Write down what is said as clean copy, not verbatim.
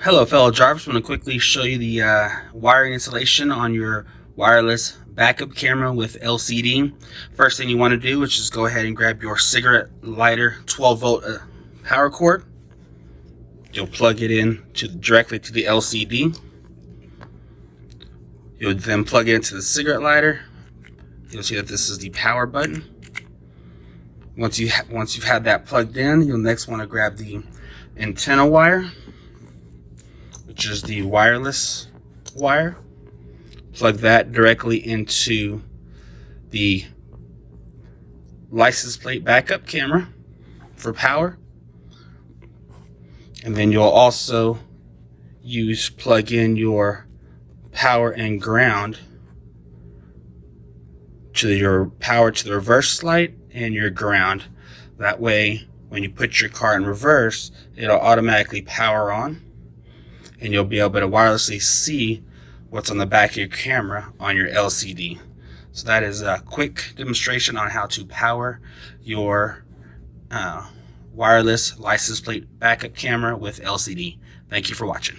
Hello fellow drivers, I want to quickly show you the wiring installation on your wireless backup camera with LCD. First thing you want to do is just go ahead and grab your cigarette lighter 12 volt power cord. You'll plug it in directly to the LCD. You'll then plug it into the cigarette lighter. You'll see that this is the power button. Once you've had that plugged in, you'll next want to grab the antenna wire, which is the wireless wire. Plug that directly into the license plate backup camera for power. And then you'll also plug in your power and ground to your power to the reverse light and your ground. That way, when you put your car in reverse, it'll automatically power on, and you'll be able to wirelessly see what's on the back of your camera on your LCD. So that is a quick demonstration on how to power your wireless license plate backup camera with LCD. Thank you for watching.